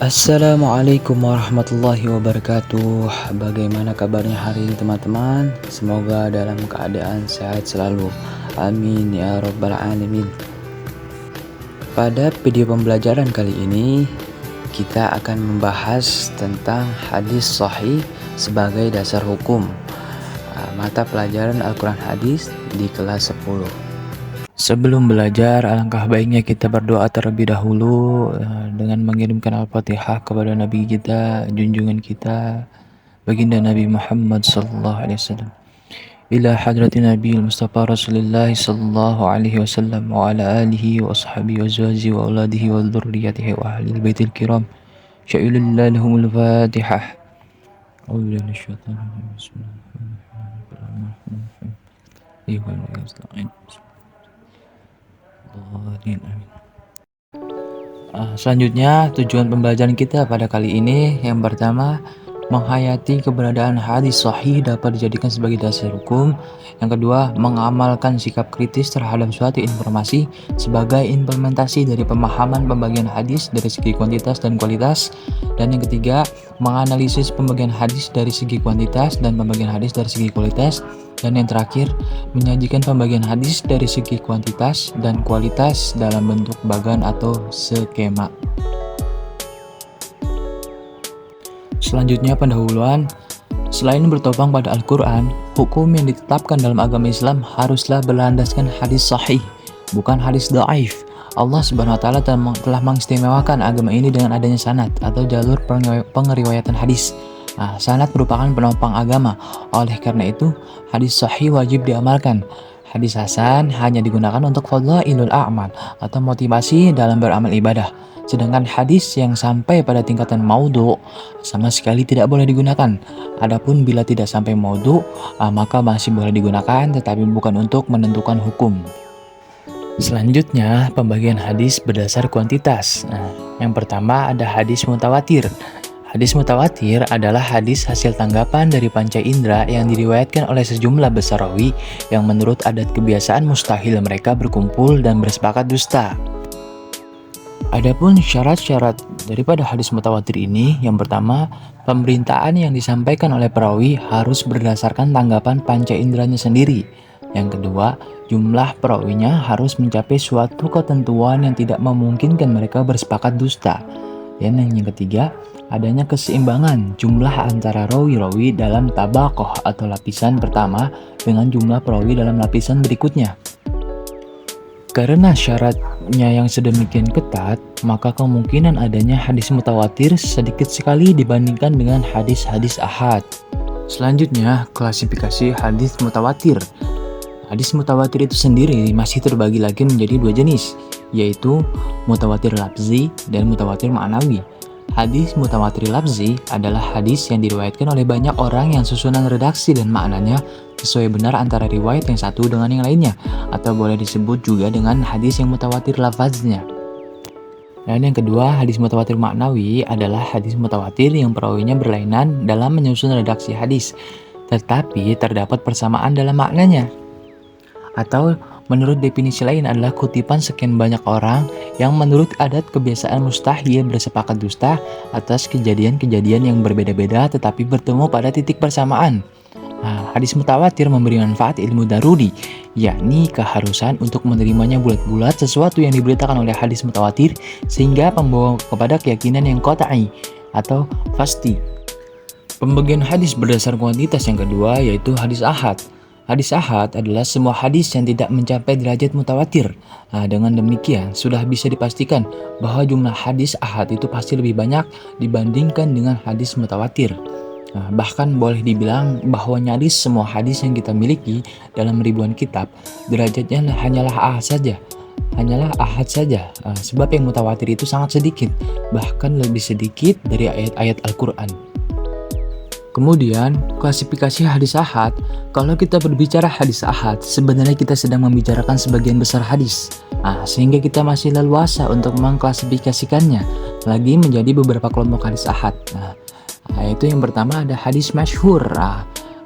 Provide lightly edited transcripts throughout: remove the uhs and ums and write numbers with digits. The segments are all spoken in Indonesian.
Assalamualaikum warahmatullahi wabarakatuh. Bagaimana kabarnya hari ini teman-teman? Semoga dalam keadaan sehat selalu. Amin ya rabbal alamin. Pada video pembelajaran kali ini kita akan membahas tentang hadis sahih sebagai dasar hukum, mata pelajaran Al-Quran Hadis di kelas 10. Sebelum belajar, alangkah baiknya kita berdoa terlebih dahulu dengan mengirimkan Al-Fatihah kepada Nabi kita, junjungan kita, baginda Nabi Muhammad sallallahu alaihi wasallam. Ila hadratin Nabi Mustafa Rasulullah sallallahu alaihi wasallam wa ala alihi wa ashabihi wa azwajihi wa auladihi wa dzurriyyatihi wa ahli baitil kiram. Sya'ilillah lahumul Fatihah. A'udzu billahi minasyaitonir rajim. Bismillahirrahmanirrahim. Selanjutnya tujuan pembelajaran kita pada kali ini yang pertama, menghayati keberadaan hadis sahih dapat dijadikan sebagai dasar hukum. Yang kedua, mengamalkan sikap kritis terhadap suatu informasi sebagai implementasi dari pemahaman pembagian hadis dari segi kuantitas dan kualitas. Dan yang ketiga, menganalisis pembagian hadis dari segi kuantitas dan pembagian hadis dari segi kualitas. Dan yang terakhir, menyajikan pembagian hadis dari segi kuantitas dan kualitas dalam bentuk bagan atau skema. Selanjutnya pendahuluan. Selain bertopang pada Al-Quran, hukum yang ditetapkan dalam agama Islam haruslah berlandaskan hadis sahih, bukan hadis dhaif. Allah Subhanahu wa taala telah mengistimewakan agama ini dengan adanya sanad atau jalur pengeriwayatan hadis. Sanad merupakan penopang agama. Oleh karena itu, hadis sahih wajib diamalkan. Hadis hasan hanya digunakan untuk fadlailul a'mal atau motivasi dalam beramal ibadah. Sedangkan hadis yang sampai pada tingkatan maudhu sama sekali tidak boleh digunakan. Adapun bila tidak sampai maudhu, maka masih boleh digunakan tetapi bukan untuk menentukan hukum. Selanjutnya, pembagian hadis berdasar kuantitas. Yang pertama ada hadis mutawatir. Hadis mutawatir adalah hadis hasil tanggapan dari panca indera yang diriwayatkan oleh sejumlah besar rawi yang menurut adat kebiasaan mustahil mereka berkumpul dan bersepakat dusta. Adapun syarat-syarat daripada hadis mutawatir ini, yang pertama, pemberitaan yang disampaikan oleh perawi harus berdasarkan tanggapan panca inderanya sendiri. Yang kedua, jumlah perawinya harus mencapai suatu ketentuan yang tidak memungkinkan mereka bersepakat dusta. Dan yang ketiga, adanya keseimbangan jumlah antara rawi-rawi dalam tabaqoh atau lapisan pertama dengan jumlah perawi dalam lapisan berikutnya. Karena syaratnya yang sedemikian ketat, maka kemungkinan adanya hadis mutawatir sedikit sekali dibandingkan dengan hadis-hadis ahad. Selanjutnya, klasifikasi hadis mutawatir. Hadis mutawatir itu sendiri masih terbagi lagi menjadi dua jenis, yaitu mutawatir lafzi dan mutawatir ma'nawi. Hadis mutawatir lafzi adalah hadis yang diriwayatkan oleh banyak orang yang susunan redaksi dan maknanya sesuai benar antara riwayat yang satu dengan yang lainnya, atau boleh disebut juga dengan hadis yang mutawatir lafaznya. Dan yang kedua, hadis mutawatir maknawi adalah hadis mutawatir yang perawinya berlainan dalam menyusun redaksi hadis, tetapi terdapat persamaan dalam maknanya. Atau menurut definisi lain adalah kutipan sekian banyak orang yang menurut adat kebiasaan mustahil bersepakat dusta atas kejadian-kejadian yang berbeda-beda tetapi bertemu pada titik persamaan. Hadis mutawatir memberi manfaat ilmu daruri, yakni keharusan untuk menerimanya bulat-bulat sesuatu yang diberitakan oleh hadis mutawatir sehingga membawa kepada keyakinan yang qat'i atau pasti. Pembagian hadis berdasar kuantitas yang kedua yaitu hadis ahad. Hadis ahad adalah semua hadis yang tidak mencapai derajat mutawatir. Dengan demikian, sudah bisa dipastikan bahwa jumlah hadis ahad itu pasti lebih banyak dibandingkan dengan hadis mutawatir. Bahkan boleh dibilang bahwa nyaris semua hadis yang kita miliki dalam ribuan kitab, derajatnya hanyalah ahad saja. Sebab yang mutawatir itu sangat sedikit, bahkan lebih sedikit dari ayat-ayat Al-Quran. Kemudian, klasifikasi hadis ahad. Kalau kita berbicara hadis ahad, sebenarnya kita sedang membicarakan sebagian besar hadis. Sehingga kita masih leluasa untuk mengklasifikasikannya lagi menjadi beberapa kelompok hadis ahad. Yaitu yang pertama ada hadis masyhur.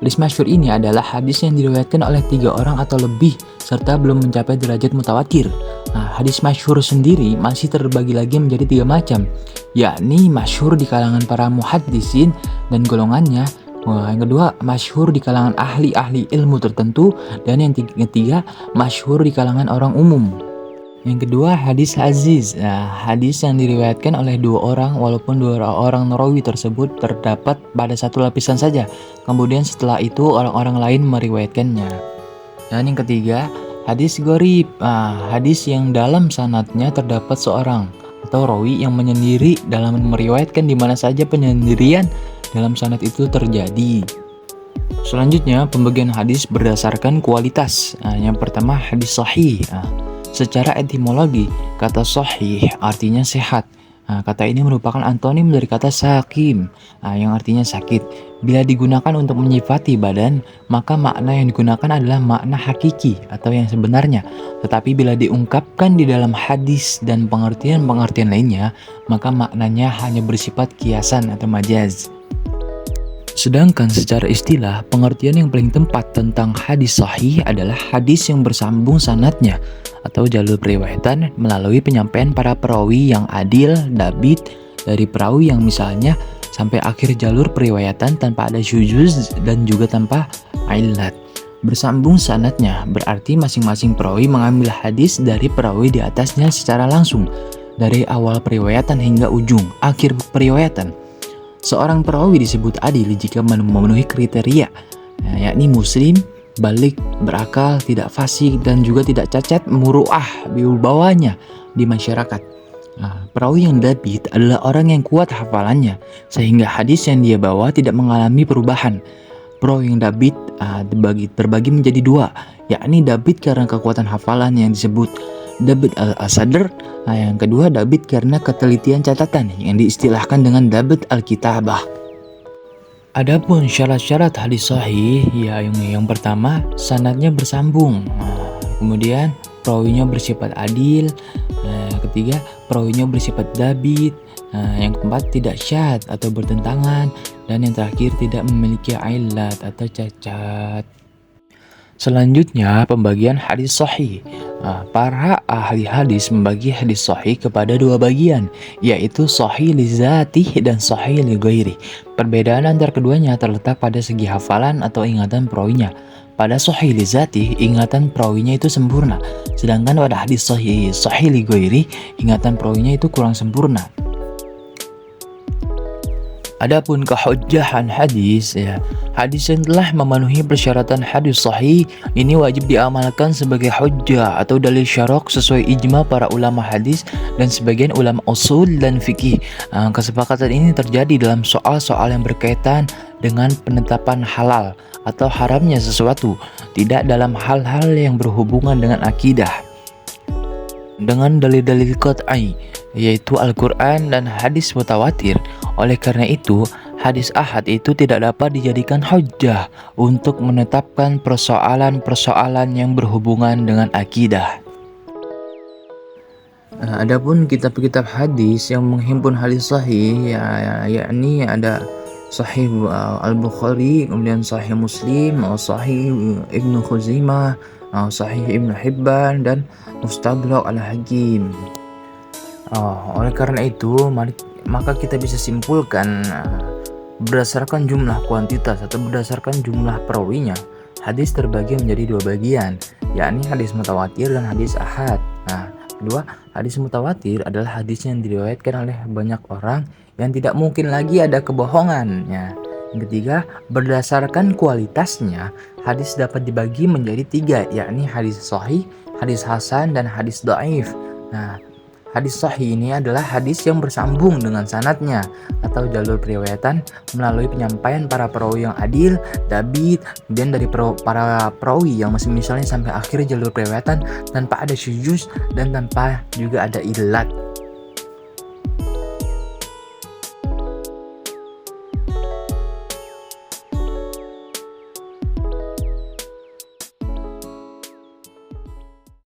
Hadis masyhur ini adalah hadis yang diriwayatkan oleh 3 orang atau lebih serta belum mencapai derajat mutawatir. Nah, hadis masyhur sendiri masih terbagi lagi menjadi 3 macam, yakni masyhur di kalangan para muhaddisin dan golongannya. Yang kedua, masyhur di kalangan ahli-ahli ilmu tertentu, dan yang ketiga, masyhur di kalangan orang umum. Yang kedua, hadis aziz. Nah, hadis yang diriwayatkan oleh 2 orang walaupun 2 orang rawi tersebut terdapat pada satu lapisan saja. Kemudian setelah itu orang-orang lain meriwayatkannya. Dan yang ketiga, hadis gharib. Hadis yang dalam sanadnya terdapat seorang atau rawi yang menyendiri dalam meriwayatkan di mana saja penyendirian dalam sanad itu terjadi. Selanjutnya, pembagian hadis berdasarkan kualitas. Yang pertama, hadis sahih. Secara etimologi, kata sahih artinya sehat. Kata ini merupakan antonim dari kata sakim, yang artinya sakit. Bila digunakan untuk menyifati badan, maka makna yang digunakan adalah makna hakiki atau yang sebenarnya. Tetapi bila diungkapkan di dalam hadis dan pengertian-pengertian lainnya, maka maknanya hanya bersifat kiasan atau majaz. Sedangkan secara istilah, pengertian yang paling tepat tentang hadis sahih adalah hadis yang bersambung sanadnya atau jalur periwayatan melalui penyampaian para perawi yang adil, dabit, dari perawi yang misalnya sampai akhir jalur periwayatan tanpa ada syuzuz dan juga tanpa illat. Bersambung sanadnya berarti masing-masing perawi mengambil hadis dari perawi di atasnya secara langsung dari awal periwayatan hingga ujung akhir periwayatan. Seorang perawi disebut adil jika memenuhi kriteria, yakni muslim, balik, berakal, tidak fasik, dan juga tidak cacat muru'ah wibawanya di masyarakat. Perawi yang dabit adalah orang yang kuat hafalannya, sehingga hadis yang dia bawa tidak mengalami perubahan. Perawi yang dabit terbagi menjadi 2, yakni dabit karena kekuatan hafalan yang disebut dabit al-sadr. Yang kedua, dabit karena ketelitian catatan yang diistilahkan dengan dabit al-kitabah. Adapun syarat-syarat hadis sahih, yang pertama, sanadnya bersambung. Kemudian perawinya bersifat adil. Ketiga, perawinya bersifat dabit. Yang keempat, tidak syadz atau bertentangan. Dan yang terakhir, tidak memiliki illat atau cacat. Selanjutnya, pembagian hadis sahih. Para ahli hadis membagi hadis sahih kepada 2 bagian, yaitu sahih li dzatih dan sahih li ghairi. Perbedaan antar keduanya terletak pada segi hafalan atau ingatan perawinya. Pada sahih li dzatih, ingatan perawinya itu sempurna, sedangkan pada hadis sahih li ghairi, ingatan perawinya itu kurang sempurna. Adapun kehujjahan hadis, hadis yang telah memenuhi persyaratan hadis sahih ini wajib diamalkan sebagai hujjah atau dalil syarok sesuai ijma para ulama hadis dan sebagian ulama usul dan fikih. Kesepakatan ini terjadi dalam soal-soal yang berkaitan dengan penetapan halal atau haramnya sesuatu, tidak dalam hal-hal yang berhubungan dengan akidah. Dengan dalil-dalil qat'i, yaitu Al-Quran dan hadis mutawatir. Oleh karena itu, hadis ahad itu tidak dapat dijadikan hujjah untuk menetapkan persoalan-persoalan yang berhubungan dengan akidah. Adapun kitab-kitab hadis yang menghimpun hadis sahih, yakni ada Sahih Al-Bukhari, kemudian Sahih Muslim, Sahih Ibnu Khuzaimah, Sahih Ibnu Hibban, dan Mustadrak Al-Hakim. Oleh karena itu, maka kita bisa simpulkan berdasarkan jumlah kuantitas atau berdasarkan jumlah perawinya, hadis terbagi menjadi 2 bagian, yakni hadis mutawatir dan hadis ahad. Kedua, hadis mutawatir adalah hadis yang diriwayatkan oleh banyak orang yang tidak mungkin lagi ada kebohongannya. Yang ketiga, berdasarkan kualitasnya, hadis dapat dibagi menjadi 3, yakni hadis sahih, hadis hasan, dan hadis dhaif. Hadis sahih ini adalah hadis yang bersambung dengan sanadnya atau jalur periwayatan melalui penyampaian para perawi yang adil, dabit, kemudian dari para perawi yang masih misalnya sampai akhir jalur periwayatan tanpa ada syuzuz dan tanpa juga ada illat.